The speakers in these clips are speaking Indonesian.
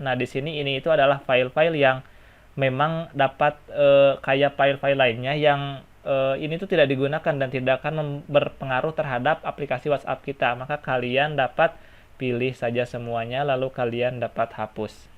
Nah, di sini ini itu adalah file-file yang memang dapat kayak file-file lainnya yang ini tuh tidak digunakan dan tidak akan berpengaruh terhadap aplikasi WhatsApp kita. Maka kalian dapat pilih saja semuanya lalu kalian dapat hapus.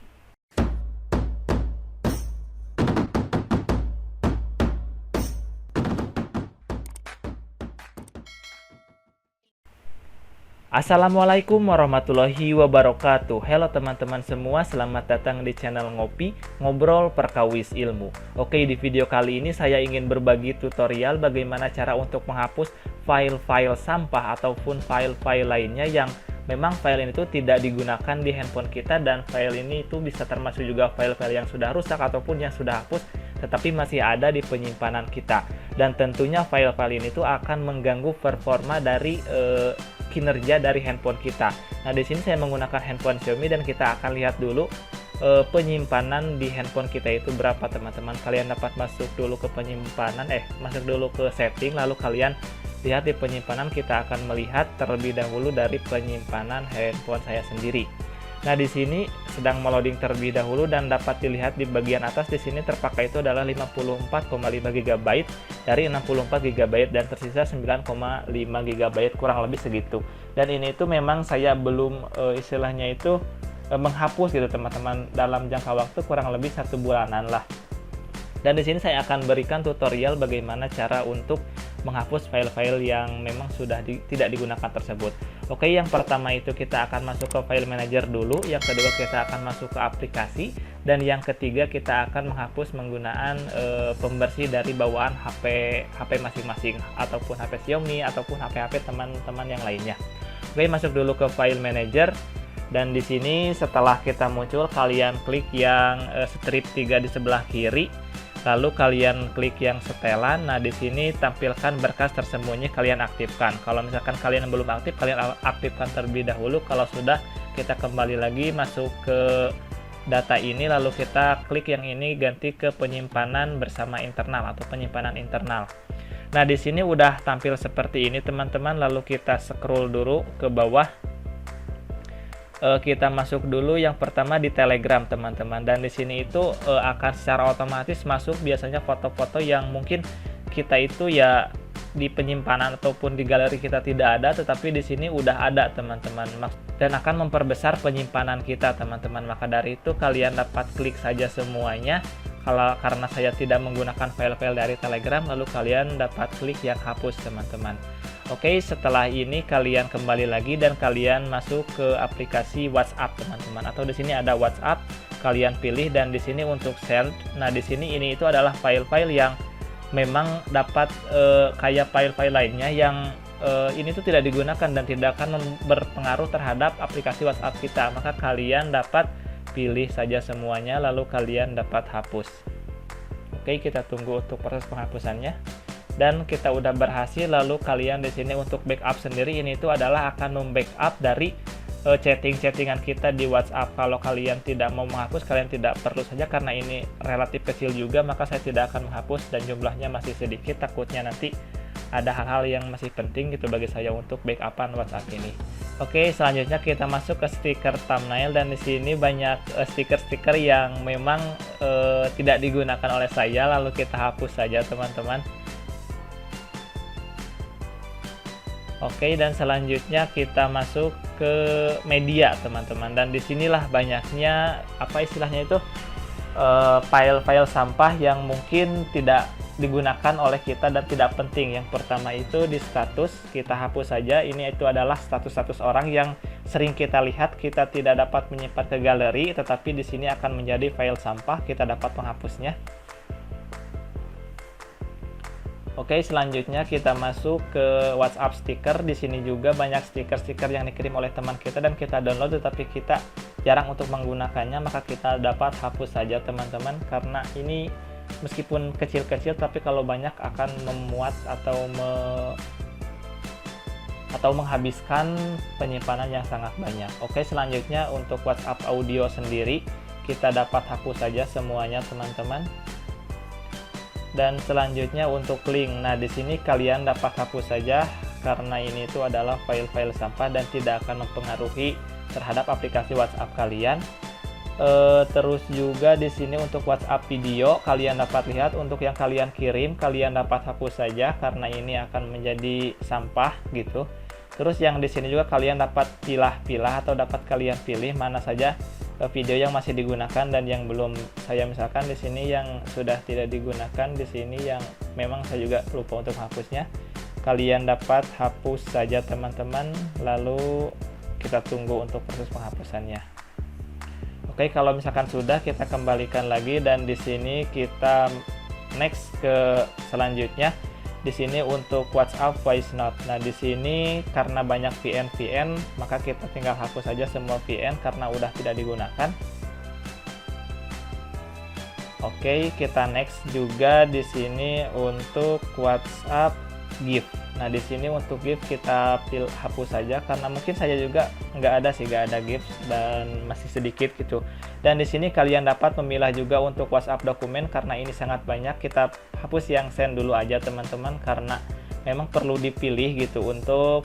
Assalamualaikum warahmatullahi wabarakatuh. Halo teman-teman semua, selamat datang di channel Ngopi, Ngobrol Perkawis Ilmu. Oke, di video kali ini saya ingin berbagi tutorial bagaimana cara untuk menghapus file-file sampah ataupun file-file lainnya yang memang file ini tuh tidak digunakan di handphone kita, dan file ini itu bisa termasuk juga file-file yang sudah rusak ataupun yang sudah hapus tetapi masih ada di penyimpanan kita. Dan tentunya file-file ini tuh akan mengganggu performa dari kinerja dari handphone kita. Nah, di sini saya menggunakan handphone Xiaomi dan kita akan lihat dulu penyimpanan di handphone kita itu berapa, teman-teman. Kalian dapat masuk dulu ke penyimpanan, masuk dulu ke setting, lalu kalian lihat di penyimpanan. Kita akan melihat terlebih dahulu dari penyimpanan handphone saya sendiri. Nah, di sini sedang meloading terlebih dahulu dan dapat dilihat di bagian atas di sini terpakai itu adalah 54,5 GB dari 64 GB dan tersisa 9,5 GB, kurang lebih segitu. Dan ini itu memang saya belum istilahnya itu menghapus gitu, teman-teman, dalam jangka waktu kurang lebih 1 bulanan lah. Dan di sini saya akan berikan tutorial bagaimana cara untuk menghapus file-file yang memang sudah tidak digunakan tersebut. Oke, yang pertama itu kita akan masuk ke file manager dulu, yang kedua kita akan masuk ke aplikasi, dan yang ketiga kita akan menghapus menggunakan pembersih dari bawaan HP masing-masing, ataupun HP Xiaomi ataupun HP teman-teman yang lainnya. Oke, masuk dulu ke file manager. Dan di sini setelah kita muncul, kalian klik yang strip 3 di sebelah kiri. Lalu kalian klik yang setelan. Nah, di sini tampilkan berkas tersembunyi, kalian aktifkan. Kalau misalkan kalian belum aktif, kalian aktifkan terlebih dahulu. Kalau sudah, kita kembali lagi masuk ke data ini, lalu kita klik yang ini, ganti ke penyimpanan bersama internal atau penyimpanan internal. Nah, di sini udah tampil seperti ini, teman-teman. Lalu kita scroll dulu ke bawah. Kita masuk dulu yang pertama di Telegram, teman-teman, dan di sini itu akan secara otomatis masuk biasanya foto-foto yang mungkin kita itu ya di penyimpanan ataupun di galeri kita tidak ada, tetapi di sini udah ada, teman-teman, dan akan memperbesar penyimpanan kita, teman-teman. Maka dari itu kalian dapat klik saja semuanya. Karena saya tidak menggunakan file-file dari Telegram, lalu kalian dapat klik yang hapus, teman-teman. Oke, setelah ini kalian kembali lagi dan kalian masuk ke aplikasi WhatsApp, teman-teman. Atau di sini ada WhatsApp, kalian pilih, dan di sini untuk send. Nah, di sini ini itu adalah file-file yang memang dapat kayak file-file lainnya yang ini tuh tidak digunakan dan tidak akan berpengaruh terhadap aplikasi WhatsApp kita. Maka kalian dapat pilih saja semuanya lalu kalian dapat hapus. Oke, kita tunggu untuk proses penghapusannya. Dan kita udah berhasil. Lalu kalian di sini untuk backup sendiri, ini itu adalah akan membackup dari chattingan kita di WhatsApp. Kalau kalian tidak mau menghapus, kalian tidak perlu saja, karena ini relatif kecil juga, maka saya tidak akan menghapus dan jumlahnya masih sedikit. Takutnya nanti ada hal-hal yang masih penting gitu bagi saya untuk backupan WhatsApp ini. Oke, selanjutnya kita masuk ke stiker thumbnail, dan di sini banyak stiker-stiker yang memang tidak digunakan oleh saya, lalu kita hapus saja, teman-teman. Oke, dan selanjutnya kita masuk ke media, teman-teman, dan disinilah banyaknya apa istilahnya itu file-file sampah yang mungkin tidak digunakan oleh kita dan tidak penting. Yang pertama itu di status, kita hapus saja. Ini itu adalah status-status orang yang sering kita lihat, kita tidak dapat menyimpan ke galeri, tetapi di sini akan menjadi file sampah, kita dapat menghapusnya. Oke, selanjutnya kita masuk ke WhatsApp stiker. Di sini juga banyak stiker-stiker yang dikirim oleh teman kita dan kita download, tetapi kita jarang untuk menggunakannya, maka kita dapat hapus saja, teman-teman, karena ini meskipun kecil-kecil tapi kalau banyak akan memuat atau menghabiskan penyimpanan yang sangat banyak. Oke, selanjutnya untuk WhatsApp audio sendiri kita dapat hapus saja semuanya, teman-teman. Dan selanjutnya untuk link, nah di sini kalian dapat hapus saja karena ini itu adalah file-file sampah dan tidak akan mempengaruhi terhadap aplikasi WhatsApp kalian. Terus juga di sini untuk WhatsApp video kalian dapat lihat, untuk yang kalian kirim kalian dapat hapus saja karena ini akan menjadi sampah gitu. Terus yang di sini juga kalian dapat pilah-pilah atau dapat kalian pilih mana saja video yang masih digunakan dan yang belum. Saya misalkan di sini yang sudah tidak digunakan, di sini yang memang saya juga lupa untuk menghapusnya. Kalian dapat hapus saja teman-teman, lalu kita tunggu untuk proses penghapusannya. Oke, kalau misalkan sudah, kita kembalikan lagi dan di sini kita next ke selanjutnya. Di sini untuk WhatsApp voice note. Nah, di sini karena banyak VN, maka kita tinggal hapus saja semua VN karena udah tidak digunakan. Oke, kita next juga di sini untuk WhatsApp GIF. Nah, di sini untuk GIF kita hapus saja karena mungkin saya juga nggak ada GIF dan masih sedikit gitu. Dan di sini kalian dapat memilah juga untuk WhatsApp dokumen karena ini sangat banyak. Kita hapus yang send dulu aja teman-teman karena memang perlu dipilih gitu untuk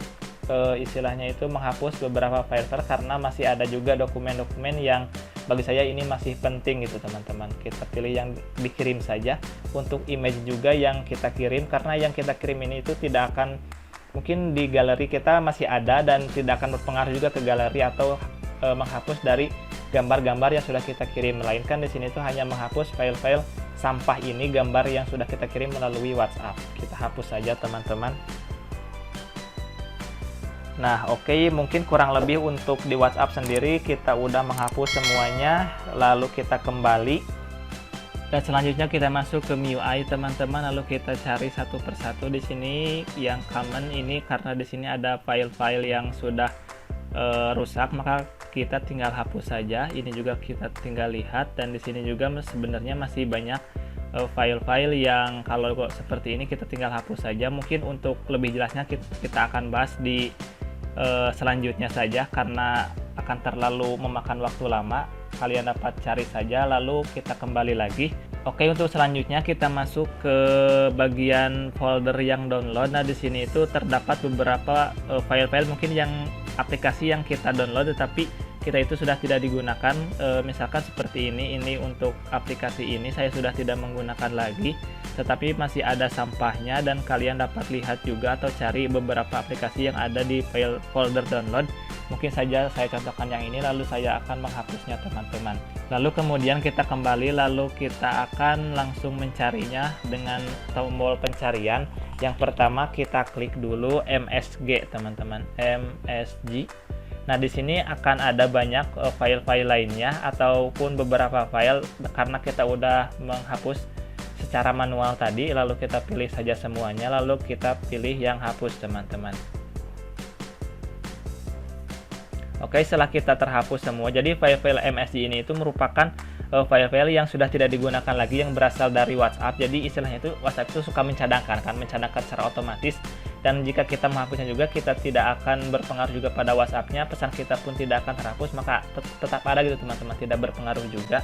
istilahnya itu menghapus beberapa file karena masih ada juga dokumen-dokumen yang bagi saya ini masih penting gitu teman-teman. Kita pilih yang dikirim saja. Untuk image juga yang kita kirim, karena yang kita kirim ini itu tidak akan mungkin di galeri kita masih ada dan tidak akan berpengaruh juga ke galeri atau menghapus dari gambar-gambar yang sudah kita kirim, melainkan di sini itu hanya menghapus file-file sampah ini, gambar yang sudah kita kirim melalui WhatsApp. Kita hapus saja teman-teman. Nah, oke, mungkin kurang lebih untuk di WhatsApp sendiri kita udah menghapus semuanya, lalu kita kembali. Dan selanjutnya kita masuk ke MIUI teman-teman, lalu kita cari satu persatu di sini yang common ini karena di sini ada file-file yang sudah rusak, maka kita tinggal hapus saja. Ini juga kita tinggal lihat dan di sini juga sebenarnya masih banyak file-file yang kalau seperti ini kita tinggal hapus saja. Mungkin untuk lebih jelasnya kita akan bahas di selanjutnya saja karena akan terlalu memakan waktu lama. Kalian dapat cari saja lalu kita kembali lagi. Oke, untuk selanjutnya kita masuk ke bagian folder yang download. Nah, di sini itu terdapat beberapa file-file mungkin yang aplikasi yang kita download tetapi kita itu sudah tidak digunakan. Misalkan seperti ini untuk aplikasi ini saya sudah tidak menggunakan lagi, tetapi masih ada sampahnya dan kalian dapat lihat juga atau cari beberapa aplikasi yang ada di file folder download. Mungkin saja saya contohkan yang ini lalu saya akan menghapusnya teman-teman. Lalu kemudian kita kembali lalu kita akan langsung mencarinya dengan tombol pencarian. Yang pertama kita klik dulu MSG teman-teman, MSG. Nah, di sini akan ada banyak file-file lainnya ataupun beberapa file karena kita udah menghapus secara manual tadi, lalu kita pilih saja semuanya, lalu kita pilih yang hapus teman-teman. Oke, setelah kita terhapus semua, jadi file-file MSG ini itu merupakan file-file yang sudah tidak digunakan lagi yang berasal dari WhatsApp. Jadi istilahnya itu WhatsApp itu suka mencadangkan secara otomatis, dan jika kita menghapusnya juga kita tidak akan berpengaruh juga pada WhatsApp-nya, pesan kita pun tidak akan terhapus, maka tetap ada gitu teman-teman, tidak berpengaruh juga.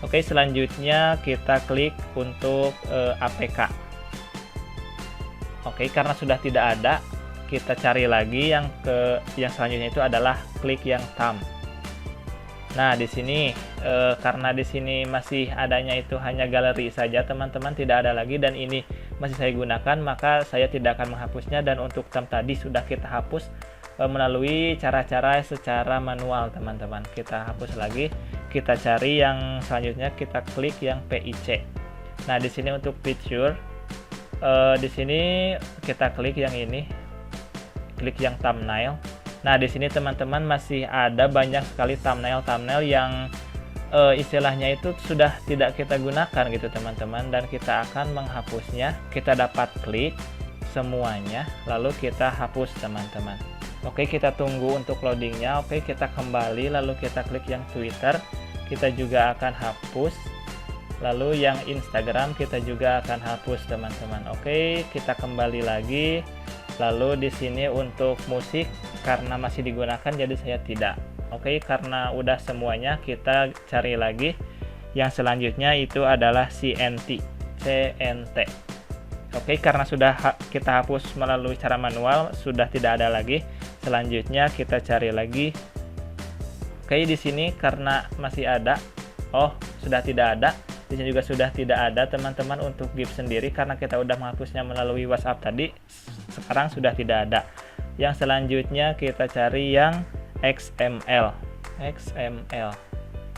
Oke, selanjutnya kita klik untuk APK. Oke, karena sudah tidak ada, kita cari lagi yang selanjutnya itu adalah klik yang thumb. Nah, di sini karena di sini masih adanya itu hanya galeri saja teman-teman, tidak ada lagi dan ini masih saya gunakan, maka saya tidak akan menghapusnya. Dan untuk thumb tadi sudah kita hapus melalui cara-cara secara manual teman-teman. Kita hapus lagi, kita cari yang selanjutnya, kita klik yang PIC. Nah, di sini untuk picture, di sini kita klik yang ini, klik yang thumbnail. Nah, di sini teman-teman masih ada banyak sekali thumbnail yang istilahnya itu sudah tidak kita gunakan gitu teman-teman, dan kita akan menghapusnya. Kita dapat klik semuanya lalu kita hapus teman-teman. Oke, kita tunggu untuk loadingnya. Oke, kita kembali lalu kita klik yang Twitter, kita juga akan hapus. Lalu yang Instagram kita juga akan hapus teman-teman. Oke, kita kembali lagi. Lalu di sini untuk musik karena masih digunakan jadi saya tidak. Oke, karena udah semuanya kita cari lagi. Yang selanjutnya itu adalah CNT. Oke, karena sudah kita hapus melalui cara manual, sudah tidak ada lagi. Selanjutnya kita cari lagi Oke, di sini karena masih ada, oh sudah tidak ada. Di sini juga sudah tidak ada teman-teman untuk GIF sendiri karena kita udah menghapusnya melalui WhatsApp tadi. Sekarang sudah tidak ada. Yang selanjutnya kita cari yang XML.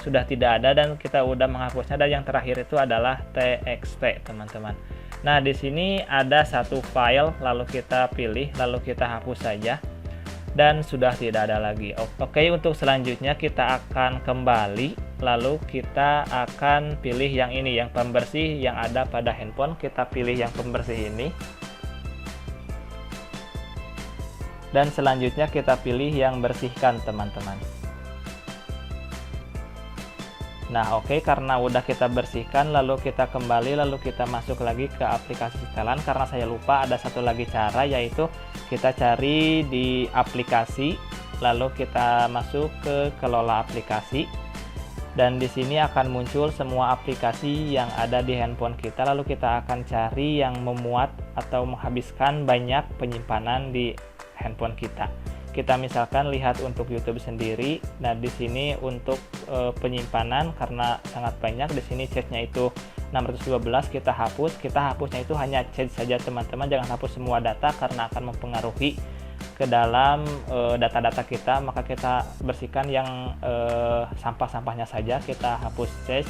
Sudah tidak ada dan kita udah menghapusnya, dan yang terakhir itu adalah TXT teman-teman. Nah, di sini ada satu file, lalu kita pilih, lalu kita hapus saja. Dan sudah tidak ada lagi. Oke, untuk selanjutnya kita akan kembali, lalu kita akan pilih yang ini, yang pembersih yang ada pada handphone. Kita pilih yang pembersih ini, dan selanjutnya kita pilih yang bersihkan teman-teman. Nah, oke, karena udah kita bersihkan, lalu kita kembali, lalu kita masuk lagi ke aplikasi setelan. Karena saya lupa, ada satu lagi cara, yaitu kita cari di aplikasi, lalu kita masuk ke kelola aplikasi, dan di sini akan muncul semua aplikasi yang ada di handphone kita. Lalu kita akan cari yang memuat atau menghabiskan banyak penyimpanan di handphone kita. Kita misalkan lihat untuk YouTube sendiri. Nah, di sini untuk penyimpanan karena sangat banyak, di sini chatnya itu 612, kita hapus. Kita hapusnya itu hanya chat saja teman-teman, jangan hapus semua data karena akan mempengaruhi ke dalam data-data kita. Maka kita bersihkan yang sampah-sampahnya saja, kita hapus chat.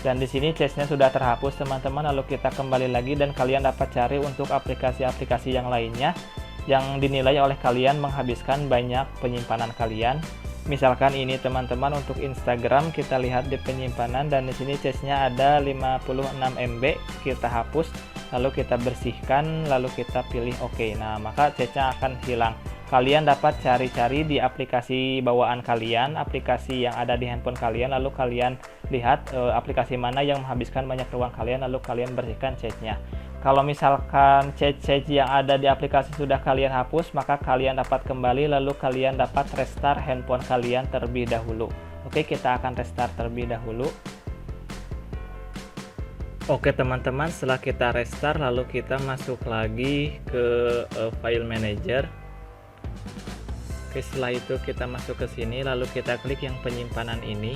Dan di sini chatnya sudah terhapus teman-teman. Lalu kita kembali lagi dan kalian dapat cari untuk aplikasi-aplikasi yang lainnya yang dinilai oleh kalian menghabiskan banyak penyimpanan kalian. Misalkan ini teman-teman untuk Instagram, kita lihat di penyimpanan dan di sini chatnya ada 56 MB, kita hapus, lalu kita bersihkan, lalu kita pilih OK. Nah, maka chatnya akan hilang. Kalian dapat cari-cari di aplikasi bawaan kalian, aplikasi yang ada di handphone kalian, lalu kalian lihat aplikasi mana yang menghabiskan banyak ruang kalian, lalu kalian bersihkan chatnya. Kalau misalkan chat-chat yang ada di aplikasi sudah kalian hapus, maka kalian dapat kembali, lalu kalian dapat restart handphone kalian terlebih dahulu. Oke, kita akan restart terlebih dahulu. Oke teman-teman, setelah kita restart, lalu kita masuk lagi ke file manager. Oke, setelah itu kita masuk ke sini, lalu kita klik yang penyimpanan ini.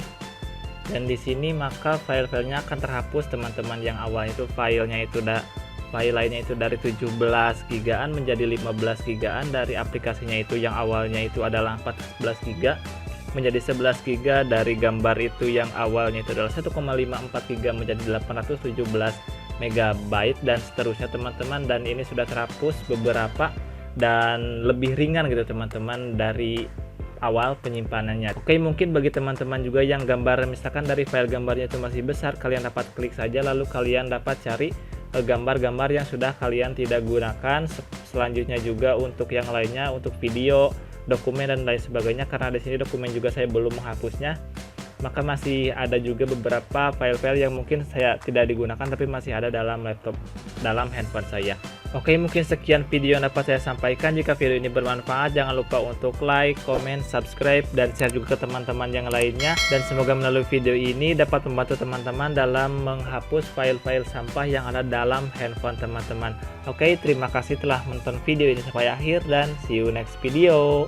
Dan di sini maka file-filenya akan terhapus teman-teman. Yang awal itu file lainnya itu dari 17 gigaan menjadi 15 gigaan, dari aplikasinya itu yang awalnya itu adalah 14 giga menjadi 11 giga, dari gambar itu yang awalnya itu adalah 1,54 giga menjadi 817 megabyte, dan seterusnya teman-teman. Dan ini sudah terhapus beberapa dan lebih ringan gitu teman-teman dari awal penyimpanannya. Oke, mungkin bagi teman-teman juga yang gambar misalkan dari file gambarnya itu masih besar, kalian dapat klik saja lalu kalian dapat cari gambar-gambar yang sudah kalian tidak gunakan. Selanjutnya juga untuk yang lainnya, untuk video, dokumen dan lain sebagainya, karena di sini dokumen juga saya belum menghapusnya, maka masih ada juga beberapa file-file yang mungkin saya tidak digunakan tapi masih ada dalam dalam handphone saya. Oke, mungkin sekian video yang dapat saya sampaikan. Jika video ini bermanfaat, jangan lupa untuk like, comment, subscribe, dan share juga ke teman-teman yang lainnya. Dan semoga melalui video ini dapat membantu teman-teman dalam menghapus file-file sampah yang ada dalam handphone teman-teman. Oke, terima kasih telah menonton video ini sampai akhir dan see you next video.